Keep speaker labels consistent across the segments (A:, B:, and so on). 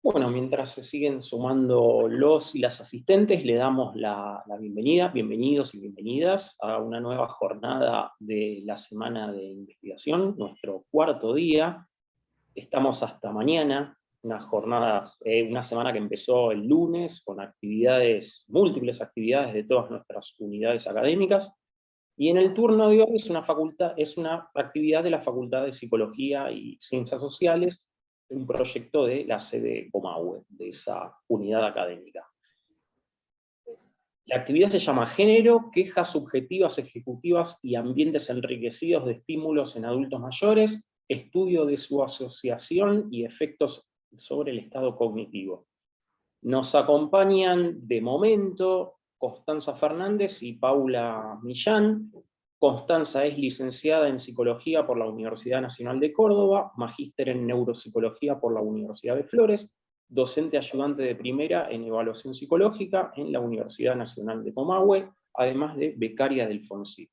A: Bueno, mientras se siguen sumando los y las asistentes, le damos la bienvenida, bienvenidos y bienvenidas a una nueva jornada de la semana de investigación, nuestro cuarto día. Estamos hasta mañana, una jornada, una semana que empezó el lunes con actividades, múltiples actividades de todas nuestras unidades académicas. Y en el turno de hoy es una actividad de la Facultad de Psicología y Ciencias Sociales, un proyecto de la sede Comahue, de esa unidad académica. La actividad se llama Género, quejas subjetivas, ejecutivas y ambientes enriquecidos de estímulos en adultos mayores, estudio de su asociación y efectos sobre el estado cognitivo. Nos acompañan de momento Constanza Fernández y Paula Millán. Constanza es licenciada en Psicología por la Universidad Nacional de Córdoba, magíster en Neuropsicología por la Universidad de Flores, docente ayudante de primera en Evaluación Psicológica en la Universidad Nacional de Comahue, además de becaria del FONSIT.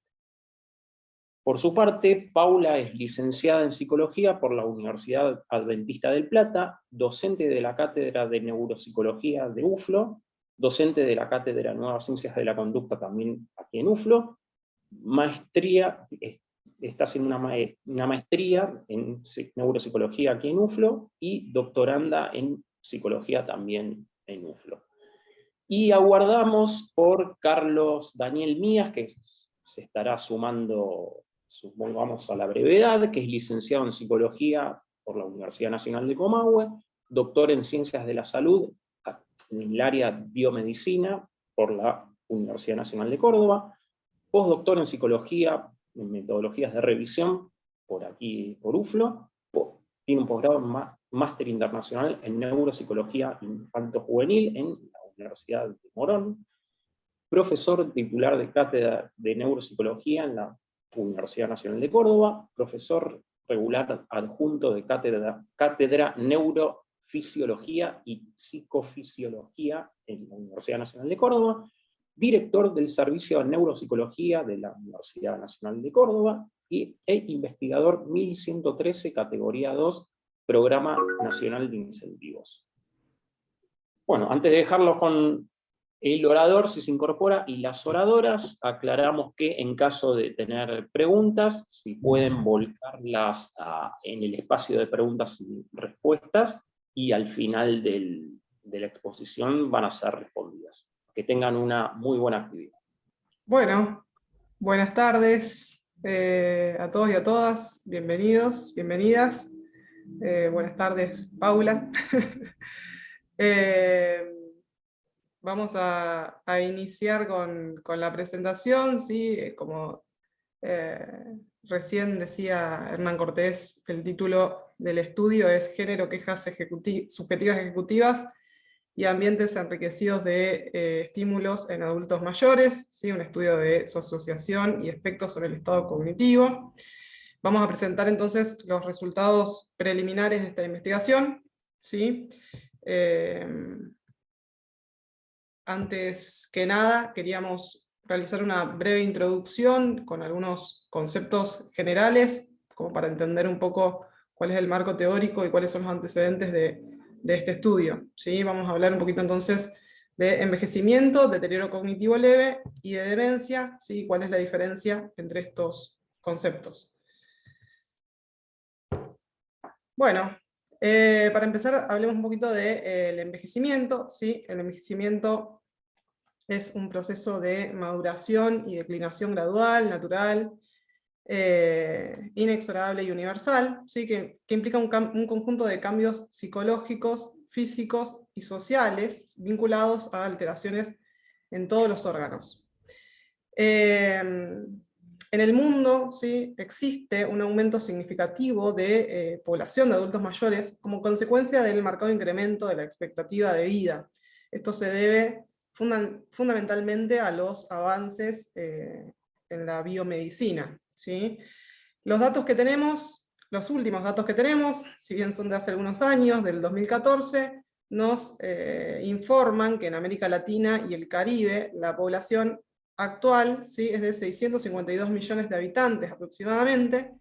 A: Por su parte, Paula es licenciada en Psicología por la Universidad Adventista del Plata, docente de la Cátedra de Neuropsicología de UFLO, docente de la Cátedra de Nuevas Ciencias de la Conducta también aquí en UFLO, está haciendo una maestría en Neuropsicología aquí en UFLO y doctoranda en Psicología también en UFLO. Y aguardamos por Carlos Daniel Mías, que se estará sumando, supongamos a la brevedad, que es licenciado en Psicología por la Universidad Nacional de Comahue, doctor en Ciencias de la Salud en el área Biomedicina por la Universidad Nacional de Córdoba, postdoctor en Psicología en Metodologías de Revisión por aquí, por UFLO, tiene un posgrado máster internacional en Neuropsicología Infanto-Juvenil en la Universidad de Morón, profesor titular de Cátedra de Neuropsicología en la Universidad Nacional de Córdoba, profesor regular adjunto de Cátedra Neurofisiología y Psicofisiología en la Universidad Nacional de Córdoba, director del Servicio de Neuropsicología de la Universidad Nacional de Córdoba e investigador 1113, categoría 2, Programa Nacional de Incentivos. Bueno, antes de dejarlo con el orador, si se incorpora, y las oradoras, aclaramos que en caso de tener preguntas, si pueden volcarlas en el espacio de preguntas y respuestas, y al final de la exposición van a ser respondidas. Que tengan una muy buena actividad.
B: Bueno, buenas tardes a todos y a todas, bienvenidos, bienvenidas. Buenas tardes, Paula. Vamos a iniciar con la presentación, ¿sí? Como recién decía Hernán Cortés, el título del estudio es Género, quejas subjetivas ejecutivas y ambientes enriquecidos de estímulos en adultos mayores, ¿sí? Un estudio de su asociación y efectos sobre el estado cognitivo. Vamos a presentar entonces los resultados preliminares de esta investigación, ¿sí? Antes que nada, queríamos realizar una breve introducción con algunos conceptos generales, como para entender un poco cuál es el marco teórico y cuáles son los antecedentes de este estudio. ¿Sí? Vamos a hablar un poquito entonces de envejecimiento, deterioro cognitivo leve y de demencia, ¿sí? ¿Cuál es la diferencia entre estos conceptos? Bueno, para empezar hablemos un poquito del envejecimiento. ¿Sí? El envejecimiento es un proceso de maduración y declinación gradual, natural, inexorable y universal, ¿sí? que implica un conjunto de cambios psicológicos, físicos y sociales vinculados a alteraciones en todos los órganos. En el mundo, ¿sí? existe un aumento significativo de población de adultos mayores como consecuencia del marcado incremento de la expectativa de vida. Esto se debe fundamentalmente a los avances en la biomedicina. ¿Sí? Los datos que tenemos, los últimos datos que tenemos, si bien son de hace algunos años, del 2014, nos informan que en América Latina y el Caribe la población actual, ¿sí? es de 652 millones de habitantes aproximadamente,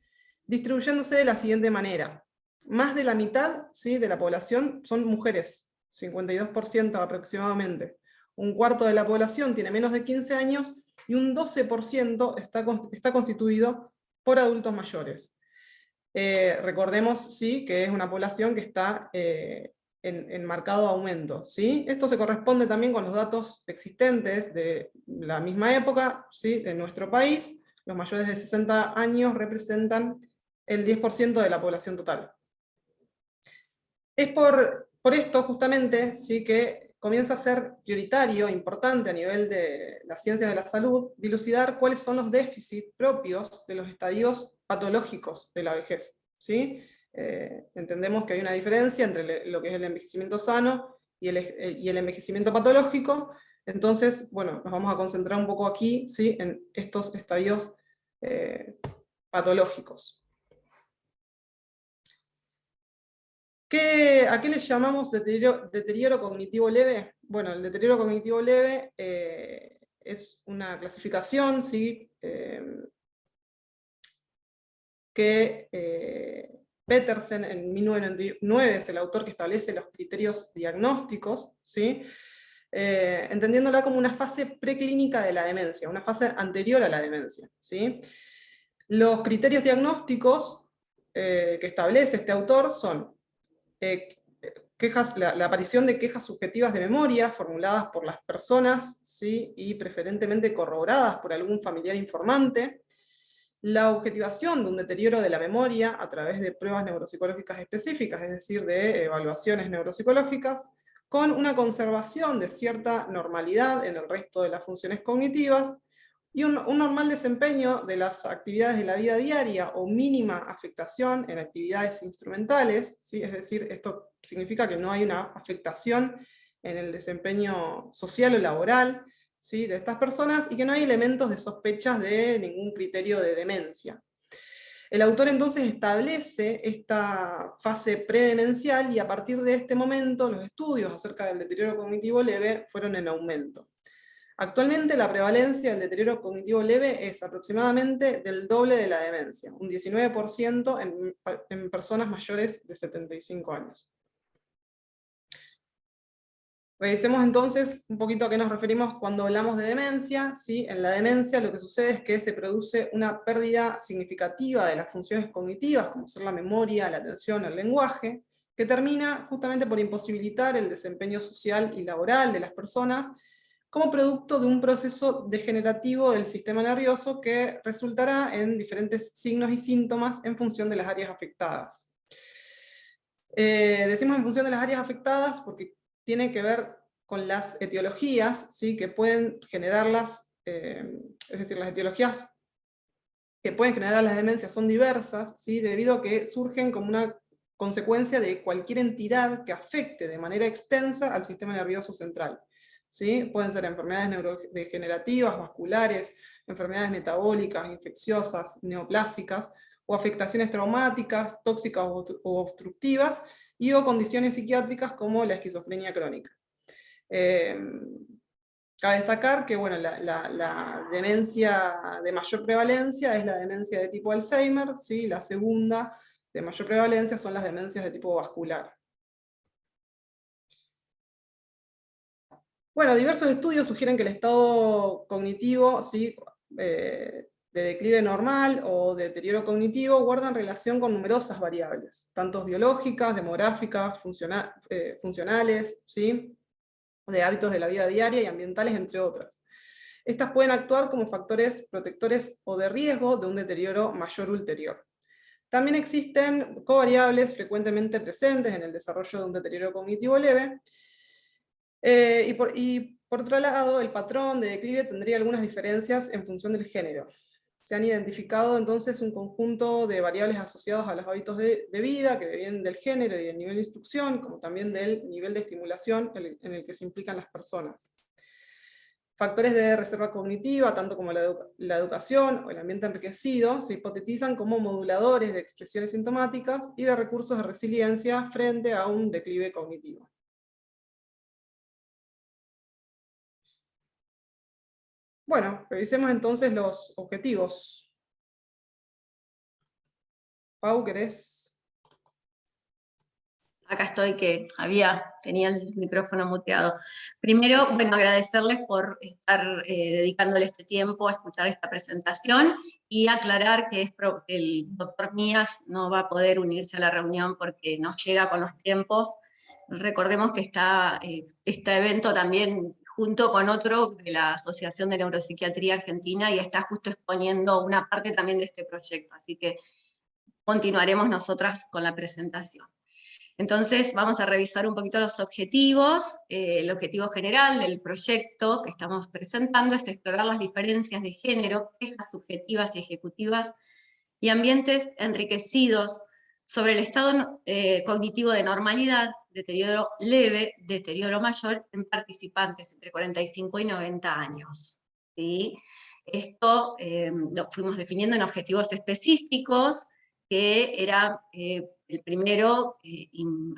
B: distribuyéndose de la siguiente manera. más de la mitad, ¿sí?, de la población son mujeres, 52% aproximadamente. Un cuarto de la población tiene menos de 15 años y un 12% está constituido por adultos mayores. Recordemos, ¿sí?, que es una población que está en marcado aumento, ¿sí? Esto se corresponde también con los datos existentes de la misma época, ¿sí?, de nuestro país. Los mayores de 60 años representan el 10% de la población total. Es por esto justamente, ¿sí?, que comienza a ser prioritario, importante a nivel de las ciencias de la salud, dilucidar cuáles son los déficits propios de los estadios patológicos de la vejez, ¿sí? Entendemos que hay una diferencia entre lo que es el envejecimiento sano y el envejecimiento patológico. Entonces, bueno, nos vamos a concentrar un poco aquí, ¿sí?, en estos estadios patológicos. ¿A qué le llamamos deterioro cognitivo leve? Bueno, el deterioro cognitivo leve es una clasificación, ¿sí?, que Petersen en 1999 es el autor que establece los criterios diagnósticos, ¿sí?, entendiéndola como una fase preclínica de la demencia, una fase anterior a la demencia, ¿sí? Los criterios diagnósticos que establece este autor son la aparición de quejas subjetivas de memoria formuladas por las personas, ¿sí?, y preferentemente corroboradas por algún familiar informante, la objetivación de un deterioro de la memoria a través de pruebas neuropsicológicas específicas, es decir, de evaluaciones neuropsicológicas, con una conservación de cierta normalidad en el resto de las funciones cognitivas, y un normal desempeño de las actividades de la vida diaria o mínima afectación en actividades instrumentales, ¿sí? Es decir, esto significa que no hay una afectación en el desempeño social o laboral, ¿sí?, de estas personas, y que no hay elementos de sospechas de ningún criterio de demencia. El autor entonces establece esta fase predemencial y a partir de este momento los estudios acerca del deterioro cognitivo leve fueron en aumento. Actualmente la prevalencia del deterioro cognitivo leve es aproximadamente del doble de la demencia, un 19% en personas mayores de 75 años. Revisemos entonces un poquito a qué nos referimos cuando hablamos de demencia, ¿sí? En la demencia lo que sucede es que se produce una pérdida significativa de las funciones cognitivas, como ser la memoria, la atención, el lenguaje, que termina justamente por imposibilitar el desempeño social y laboral de las personas, como producto de un proceso degenerativo del sistema nervioso que resultará en diferentes signos y síntomas en función de las áreas afectadas. Decimos en función de las áreas afectadas porque tiene que ver con las etiologías, ¿sí?, que pueden generarlas, es decir, las etiologías que pueden generar las demencias son diversas, ¿sí?, debido a que surgen como una consecuencia de cualquier entidad que afecte de manera extensa al sistema nervioso central. ¿Sí? Pueden ser enfermedades neurodegenerativas, vasculares, enfermedades metabólicas, infecciosas, neoplásicas, o afectaciones traumáticas, tóxicas o obstructivas, y o condiciones psiquiátricas como la esquizofrenia crónica. Cabe destacar que bueno, la demencia de mayor prevalencia es la demencia de tipo Alzheimer, ¿sí? La segunda de mayor prevalencia son las demencias de tipo vascular. Bueno, diversos estudios sugieren que el estado cognitivo, ¿sí?, de declive normal o de deterioro cognitivo guardan relación con numerosas variables, tanto biológicas, demográficas, funcionales, ¿sí?, de hábitos de la vida diaria y ambientales, entre otras. Estas pueden actuar como factores protectores o de riesgo de un deterioro mayor ulterior. También existen covariables frecuentemente presentes en el desarrollo de un deterioro cognitivo leve, y por otro lado, el patrón de declive tendría algunas diferencias en función del género. Se han identificado entonces un conjunto de variables asociados a los hábitos de vida, que vienen del género y del nivel de instrucción, como también del nivel de estimulación en el que se implican las personas. Factores de reserva cognitiva, tanto como la educación o el ambiente enriquecido, se hipotetizan como moduladores de expresiones sintomáticas y de recursos de resiliencia frente a un declive cognitivo. Bueno, revisemos entonces los objetivos. Pau, ¿querés?
C: Acá estoy, que tenía el micrófono muteado. Primero, bueno, agradecerles por estar dedicándole este tiempo a escuchar esta presentación y aclarar que el doctor Mías no va a poder unirse a la reunión porque no llega con los tiempos. Recordemos que está este evento también junto con otro de la Asociación de Neuropsiquiatría Argentina y está justo exponiendo una parte también de este proyecto, así que continuaremos nosotras con la presentación. Entonces vamos a revisar un poquito los objetivos. El objetivo general del proyecto que estamos presentando es explorar las diferencias de género, quejas subjetivas y ejecutivas, y ambientes enriquecidos sobre el estado cognitivo de normalidad, deterioro leve, deterioro mayor en participantes entre 45 y 90 años. ¿Sí? Esto lo fuimos definiendo en objetivos específicos, que era el primero,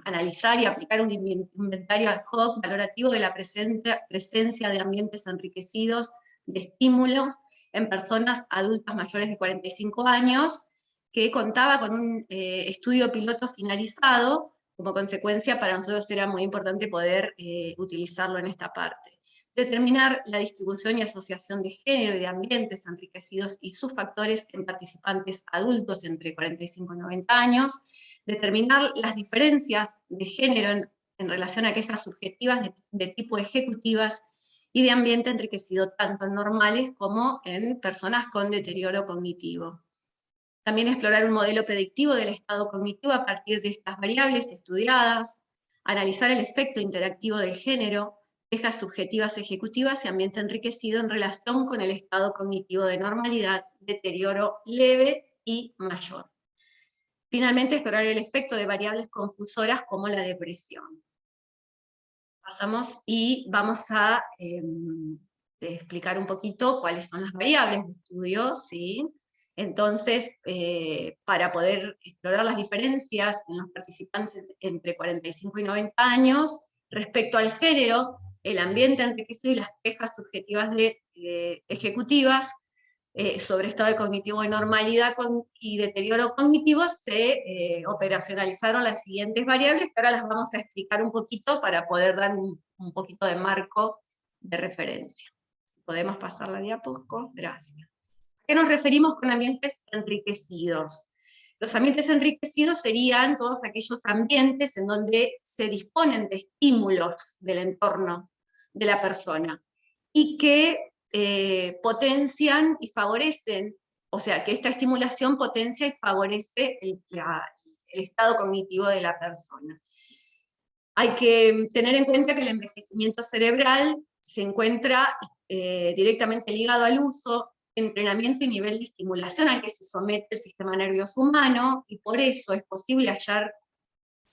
C: analizar y aplicar un inventario ad hoc valorativo de la presencia de ambientes enriquecidos de estímulos en personas adultas mayores de 45 años, que contaba con un estudio piloto finalizado. Como consecuencia, para nosotros era muy importante poder utilizarlo en esta parte. Determinar la distribución y asociación de género y de ambientes enriquecidos y sus factores en participantes adultos entre 45 y 90 años. Determinar las diferencias de género en relación a quejas subjetivas de tipo ejecutivas y de ambiente enriquecido tanto en normales como en personas con deterioro cognitivo. También explorar un modelo predictivo del estado cognitivo a partir de estas variables estudiadas, analizar el efecto interactivo del género, quejas subjetivas ejecutivas y ambiente enriquecido en relación con el estado cognitivo de normalidad, deterioro leve y mayor. Finalmente, explorar el efecto de variables confusoras como la depresión. Pasamos y vamos a explicar un poquito cuáles son las variables de estudio, ¿sí? Entonces, para poder explorar las diferencias en los participantes entre 45 y 90 años, respecto al género, el ambiente enriquecido y las quejas subjetivas ejecutivas sobre estado cognitivo de normalidad y deterioro cognitivo, se operacionalizaron las siguientes variables, que ahora las vamos a explicar un poquito para poder dar un poquito de marco de referencia. ¿Podemos pasar la diapositiva? Gracias. ¿A qué nos referimos con ambientes enriquecidos? Los ambientes enriquecidos serían todos aquellos ambientes en donde se disponen de estímulos del entorno de la persona, y que potencian y favorecen, o sea, que esta estimulación potencia y favorece el estado cognitivo de la persona. Hay que tener en cuenta que el envejecimiento cerebral se encuentra directamente ligado al uso, entrenamiento y nivel de estimulación al que se somete el sistema nervioso humano, y por eso es posible hallar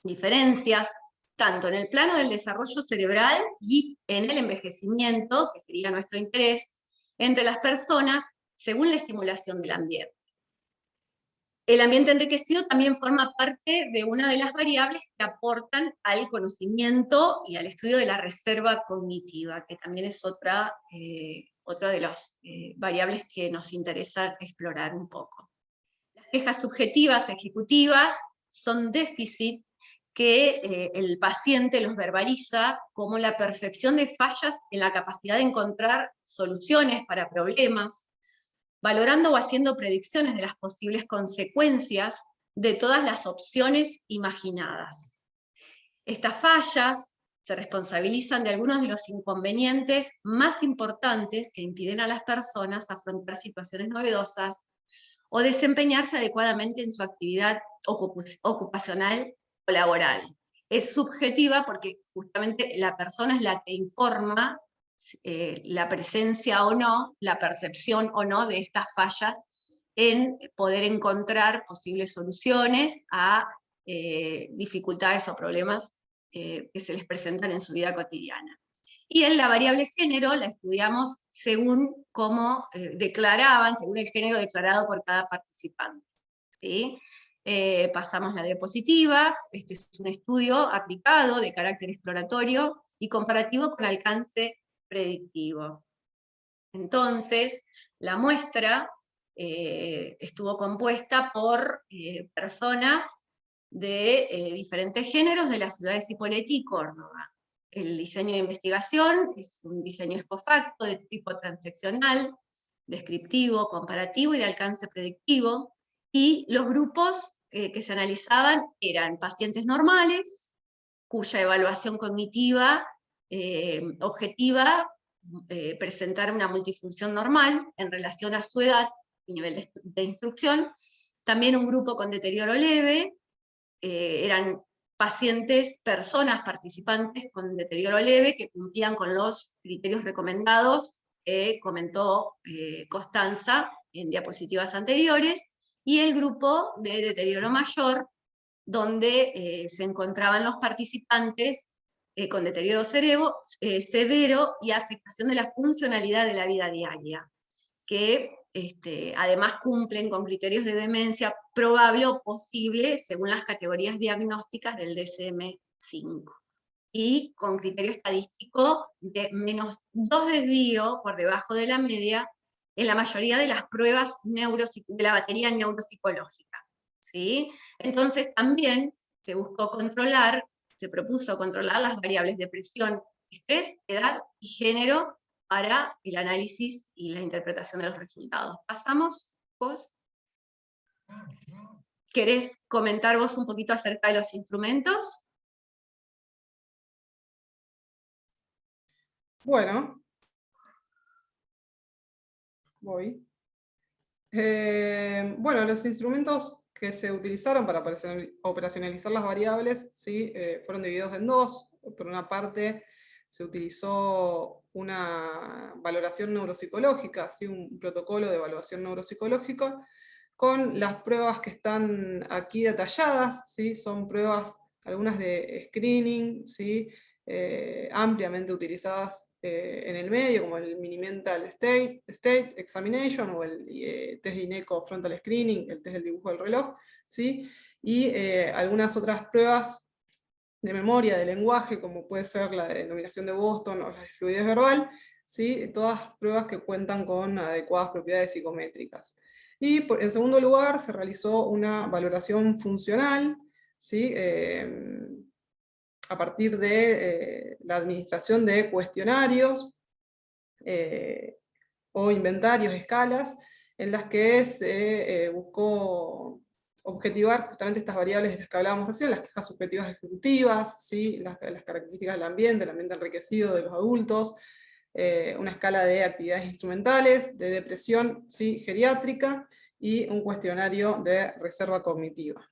C: diferencias tanto en el plano del desarrollo cerebral y en el envejecimiento, que sería nuestro interés, entre las personas según la estimulación del ambiente. El ambiente enriquecido también forma parte de una de las variables que aportan al conocimiento y al estudio de la reserva cognitiva, que también es otra de las variables que nos interesa explorar un poco. Las quejas subjetivas ejecutivas son déficit que el paciente los verbaliza como la percepción de fallas en la capacidad de encontrar soluciones para problemas, valorando o haciendo predicciones de las posibles consecuencias de todas las opciones imaginadas. Estas fallas se responsabilizan de algunos de los inconvenientes más importantes que impiden a las personas afrontar situaciones novedosas o desempeñarse adecuadamente en su actividad ocupacional o laboral. Es subjetiva porque justamente la persona es la que informa la presencia o no, la percepción o no de estas fallas en poder encontrar posibles soluciones a dificultades o problemas que se les presentan en su vida cotidiana. Y en la variable género la estudiamos según cómo declaraban, según el género declarado por cada participante. ¿Sí? Pasamos la diapositiva. Este es un estudio aplicado de carácter exploratorio y comparativo con alcance predictivo. Entonces, la muestra estuvo compuesta por personas de diferentes géneros de las ciudades Cipolletti y Córdoba. El diseño de investigación es un diseño ex post facto de tipo transaccional, descriptivo, comparativo y de alcance predictivo, y los grupos que se analizaban eran pacientes normales, cuya evaluación cognitiva objetiva presentara una multifunción normal en relación a su edad y nivel de instrucción. También un grupo con deterioro leve, eran pacientes, personas participantes con deterioro leve que cumplían con los criterios recomendados, comentó Constanza en diapositivas anteriores, y el grupo de deterioro mayor, donde se encontraban los participantes con deterioro severo y afectación de la funcionalidad de la vida diaria, que además cumplen con criterios de demencia probable o posible según las categorías diagnósticas del DSM-5, y con criterio estadístico de -2 desvío por debajo de la media en la mayoría de las pruebas de la batería neuropsicológica, ¿sí? Entonces también se propuso controlar las variables de presión, estrés, edad y género para el análisis y la interpretación de los resultados. Pasamos, vos. ¿Querés comentar vos un poquito acerca de los instrumentos?
B: Bueno, voy. Bueno, los instrumentos que se utilizaron para operacionalizar las variables, ¿sí? Fueron divididos en dos. Por una parte, se utilizó una valoración neuropsicológica, ¿sí? Un protocolo de evaluación neuropsicológica, con las pruebas que están aquí detalladas, ¿sí? Son pruebas, algunas de screening, ¿sí? Ampliamente utilizadas en el medio, como el Mini-Mental State Examination, o el test de INECO Frontal Screening, el test del dibujo del reloj, ¿sí? Y algunas otras pruebas de memoria, de lenguaje, como puede ser la denominación de Boston o la de fluidez verbal, ¿sí? Todas pruebas que cuentan con adecuadas propiedades psicométricas. Y en segundo lugar, se realizó una valoración funcional, ¿sí? A partir de la administración de cuestionarios o inventarios, escalas, en las que se buscó objetivar justamente estas variables de las que hablábamos recién, las quejas subjetivas ejecutivas, ¿sí? las características del ambiente, el ambiente enriquecido de los adultos, una escala de actividades instrumentales, de depresión, ¿sí? Geriátrica, y un cuestionario de reserva cognitiva.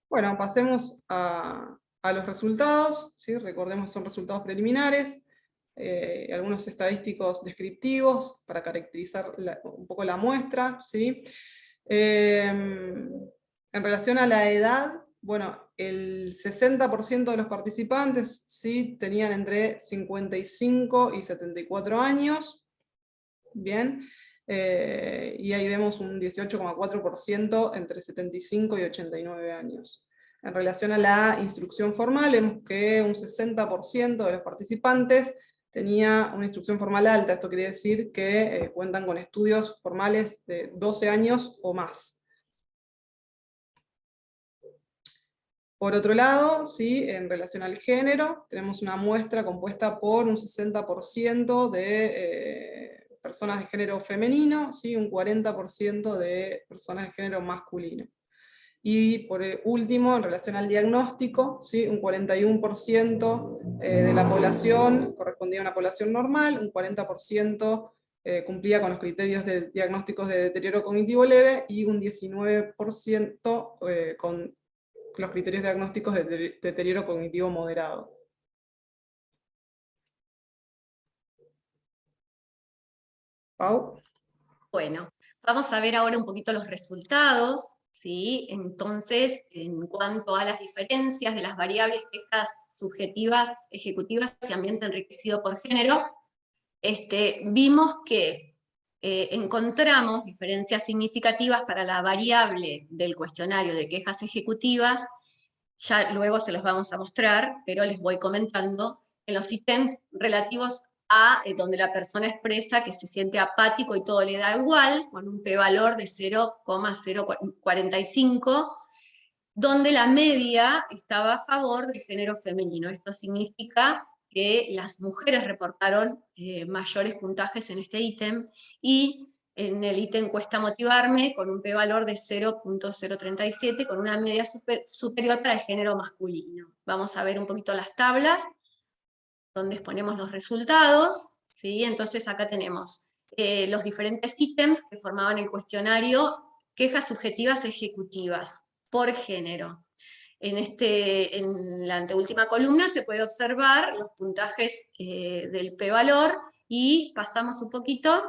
B: Bueno, pasemos a los resultados, ¿sí? Recordemos que son resultados preliminares, algunos estadísticos descriptivos para caracterizar un poco la muestra, ¿sí? En relación a la edad, bueno, el 60% de los participantes, ¿sí? Tenían entre 55 y 74 años, bien, y ahí vemos un 18,4% entre 75 y 89 años. En relación a la instrucción formal, vemos que un 60% de los participantes tenía una instrucción formal alta. Esto quiere decir que cuentan con estudios formales de 12 años o más. Por otro lado, ¿sí? En relación al género, tenemos una muestra compuesta por un 60% de personas de género femenino, ¿sí? Un 40% de personas de género masculino. Y por último, en relación al diagnóstico, ¿sí? Un 41% de la población correspondía a una población normal, un 40% cumplía con los criterios de diagnósticos de deterioro cognitivo leve, y un 19% con los criterios diagnósticos de deterioro cognitivo moderado. Pau.
C: Bueno, vamos a ver ahora un poquito los resultados, ¿sí? Entonces, en cuanto a las diferencias de las variables quejas subjetivas, ejecutivas y ambiente enriquecido por género, vimos que encontramos diferencias significativas para la variable del cuestionario de quejas ejecutivas. Ya luego se los vamos a mostrar, pero les voy comentando en los ítems relativos donde la persona expresa que se siente apático y todo le da igual, con un p-valor de 0,045, donde la media estaba a favor del género femenino. Esto significa que las mujeres reportaron mayores puntajes en este ítem, y en el ítem cuesta motivarme, con un p-valor de 0,037, con una media superior para el género masculino. Vamos a ver un poquito las tablas, donde exponemos los resultados, ¿sí? Entonces acá tenemos los diferentes ítems que formaban el cuestionario, quejas subjetivas ejecutivas, por género. En la anteúltima columna se puede observar los puntajes del p-valor, y pasamos un poquito,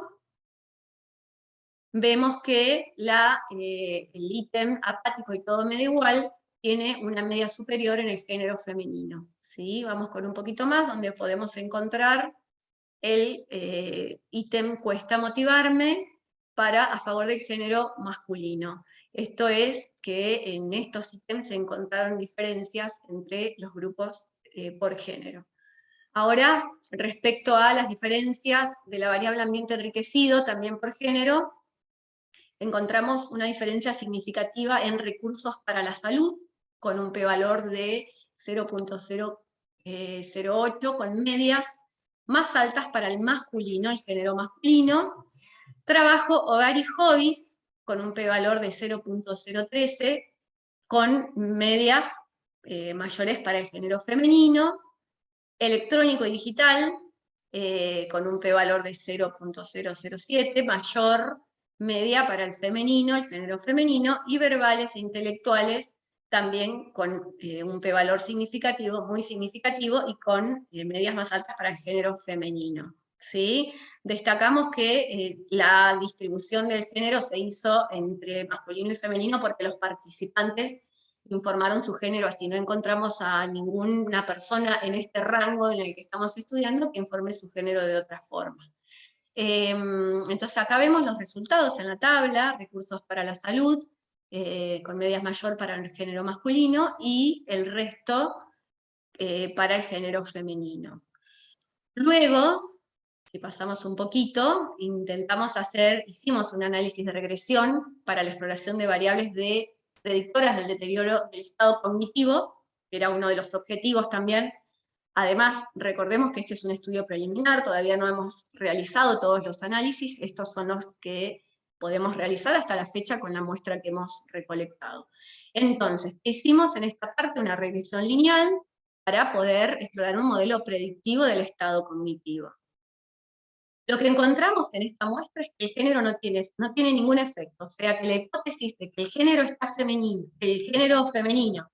C: vemos que el ítem apático y todo me da igual tiene una media superior en el género femenino, ¿sí? Vamos con un poquito más, donde podemos encontrar el ítem cuesta motivarme a favor del género masculino. Esto es que en estos ítems se encontraron diferencias entre los grupos por género. Ahora, respecto a las diferencias de la variable ambiente enriquecido, también por género, encontramos una diferencia significativa en recursos para la salud, con un p-valor de 0,008, con medias más altas para el masculino, el género masculino. Trabajo, hogar y hobbies, con un p-valor de 0,013, con medias mayores para el género femenino. Electrónico y digital, con un p-valor de 0,007, mayor media para el femenino, el género femenino. Y verbales e intelectuales, también con un p-valor significativo, muy significativo, y con medias más altas para el género femenino, ¿sí? Destacamos que la distribución del género se hizo entre masculino y femenino porque los participantes informaron su género, así no encontramos a ninguna persona en este rango en el que estamos estudiando que informe su género de otra forma. Entonces acá vemos los resultados en la tabla: recursos para la salud, con medias mayor para el género masculino, y el resto para el género femenino. Luego, si pasamos un poquito, hicimos un análisis de regresión para la exploración de variables predictoras del deterioro del estado cognitivo, que era uno de los objetivos también. Además, recordemos que este es un estudio preliminar, todavía no hemos realizado todos los análisis, estos son los que podemos realizar hasta la fecha con la muestra que hemos recolectado. Entonces, hicimos en esta parte una regresión lineal para poder explorar un modelo predictivo del estado cognitivo. Lo que encontramos en esta muestra es que el género no tiene ningún efecto, o sea que la hipótesis de que el género femenino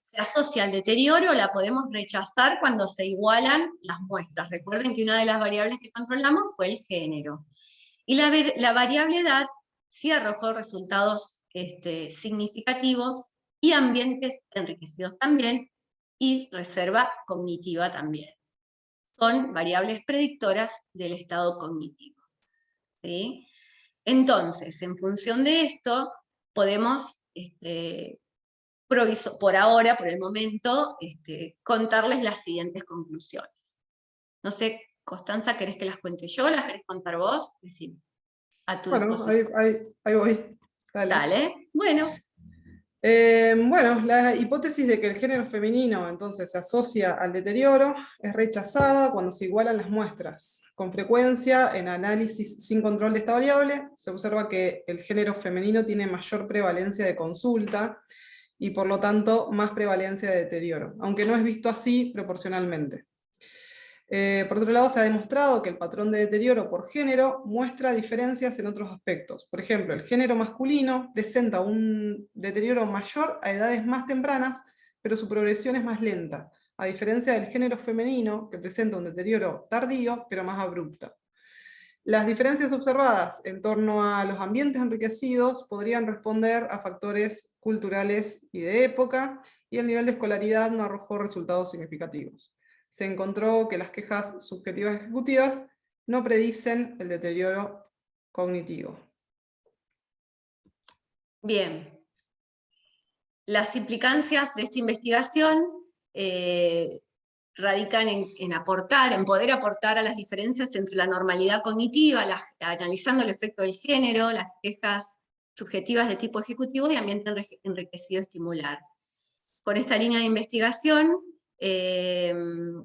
C: se asocia al deterioro la podemos rechazar cuando se igualan las muestras. Recuerden que una de las variables que controlamos fue el género. Y la variable edad sí arrojó resultados significativos, y ambientes enriquecidos también, y reserva cognitiva también. Son variables predictoras del estado cognitivo, ¿sí? Entonces, en función de esto, podemos, por ahora, por el momento, contarles las siguientes conclusiones. No sé, Constanza, ¿querés que las cuente yo? ¿Las querés contar vos? Decime. A tu disposición.
B: Ahí voy.
C: Dale. Bueno.
B: Bueno, la hipótesis de que el género femenino entonces se asocia al deterioro es rechazada cuando se igualan las muestras. Con frecuencia, en análisis sin control de esta variable, se observa que el género femenino tiene mayor prevalencia de consulta, y por lo tanto más prevalencia de deterioro, aunque no es visto así proporcionalmente. Por otro lado, se ha demostrado que el patrón de deterioro por género muestra diferencias en otros aspectos. Por ejemplo, el género masculino presenta un deterioro mayor a edades más tempranas, pero su progresión es más lenta, a diferencia del género femenino, que presenta un deterioro tardío, pero más abrupto. Las diferencias observadas en torno a los ambientes enriquecidos podrían responder a factores culturales y de época, y el nivel de escolaridad no arrojó resultados significativos. Se encontró que las quejas subjetivas ejecutivas no predicen el deterioro cognitivo.
C: Bien. Las implicancias de esta investigación radican en poder aportar a las diferencias entre la normalidad cognitiva, analizando el efecto del género, las quejas subjetivas de tipo ejecutivo y ambiente enriquecido estimular. Con esta línea de investigación,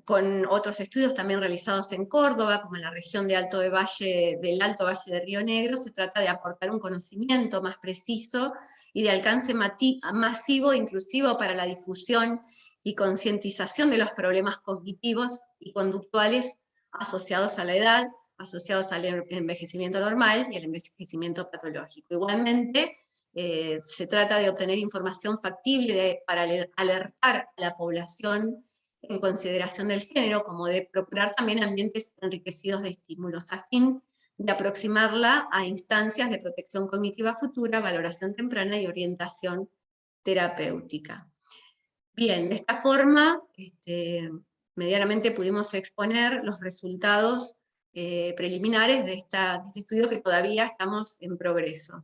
C: con otros estudios también realizados en Córdoba, como en la región del Alto Valle de Río Negro, se trata de aportar un conocimiento más preciso y de alcance masivo e inclusivo para la difusión y concientización de los problemas cognitivos y conductuales asociados a la edad, asociados al envejecimiento normal y al envejecimiento patológico. Igualmente, se trata de obtener información factible para alertar a la población en consideración del género, como de procurar también ambientes enriquecidos de estímulos, a fin de aproximarla a instancias de protección cognitiva futura, valoración temprana y orientación terapéutica. Bien, de esta forma, medianamente pudimos exponer los resultados preliminares de este estudio que todavía estamos en progreso.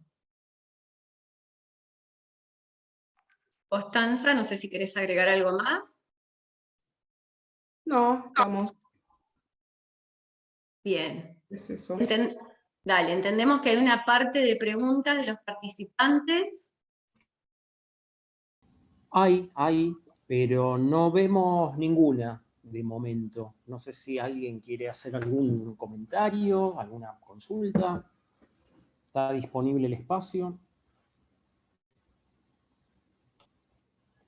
C: Constanza, no sé si querés agregar algo más.
B: No, estamos.
C: Bien.
B: Es eso.
C: Dale, entendemos que hay una parte de preguntas de los participantes.
A: Hay, pero no vemos ninguna de momento. No sé si alguien quiere hacer algún comentario, alguna consulta. ¿Está disponible el espacio?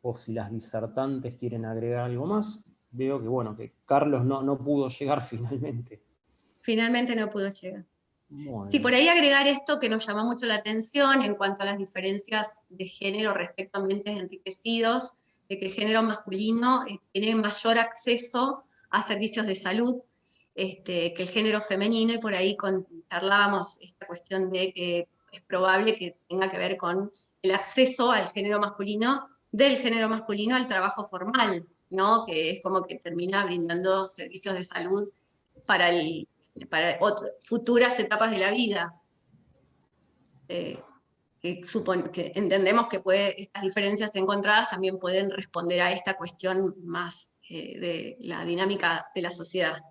A: O si las disertantes quieren agregar algo más. Veo que, bueno, que Carlos no pudo llegar finalmente.
C: Finalmente no pudo llegar.
A: Muy
C: Sí,
A: bien.
C: por ahí agregar esto que nos llamó mucho la atención en cuanto a las diferencias de género respecto a ambientes enriquecidos, de que el género masculino tiene mayor acceso a servicios de salud que el género femenino, y por ahí charlábamos esta cuestión de que es probable que tenga que ver con el acceso al género masculino, del género masculino al trabajo formal, ¿no? Que es como que termina brindando servicios de salud para futuras etapas de la vida. Que entendemos que estas diferencias encontradas también pueden responder a esta cuestión más de la dinámica de la sociedad.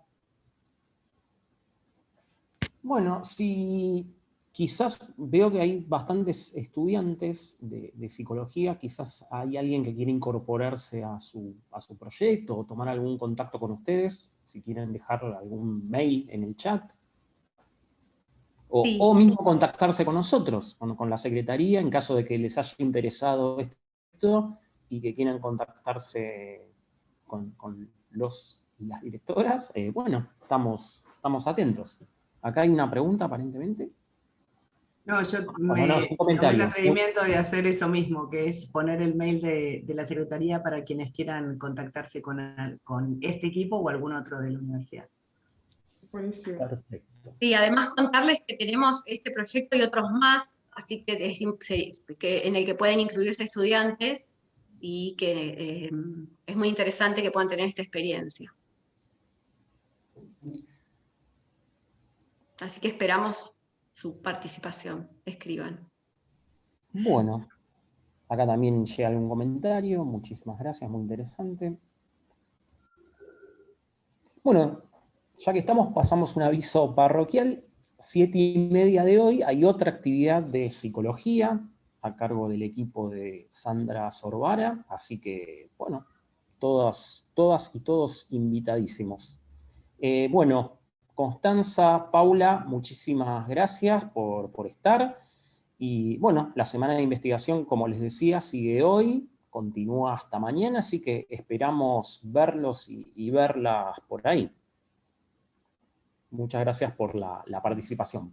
A: Bueno, si quizás veo que hay bastantes estudiantes de psicología, quizás hay alguien que quiere incorporarse a su proyecto o tomar algún contacto con ustedes, si quieren dejar algún mail en el chat.
C: Sí.
A: O mismo contactarse con nosotros, con la Secretaría, en caso de que les haya interesado esto y que quieran contactarse con los y las directoras. Bueno, estamos atentos. Acá hay una pregunta, aparentemente.
D: No, yo
A: un
D: tomé
A: comentario.
D: el atrevimiento de hacer eso mismo, que es poner el mail de la Secretaría para quienes quieran contactarse con este equipo o algún otro de la universidad.
B: Buenísimo.
A: Perfecto.
C: Y además contarles que tenemos este proyecto y otros más, así que en el que pueden incluirse estudiantes y que es muy interesante que puedan tener esta experiencia. Así que esperamos su participación. Escriban.
A: Bueno, acá también llega algún comentario. Muchísimas gracias, muy interesante. Bueno, ya que estamos, pasamos un aviso parroquial. 7:30 de hoy hay otra actividad de psicología a cargo del equipo de Sandra Sorbara, así que, bueno, todas y todos invitadísimos. Bueno, Constanza, Paula, muchísimas gracias por estar. Y bueno, la semana de investigación, como les decía, sigue hoy, continúa hasta mañana, así que esperamos verlos y verlas por ahí. Muchas gracias por la participación.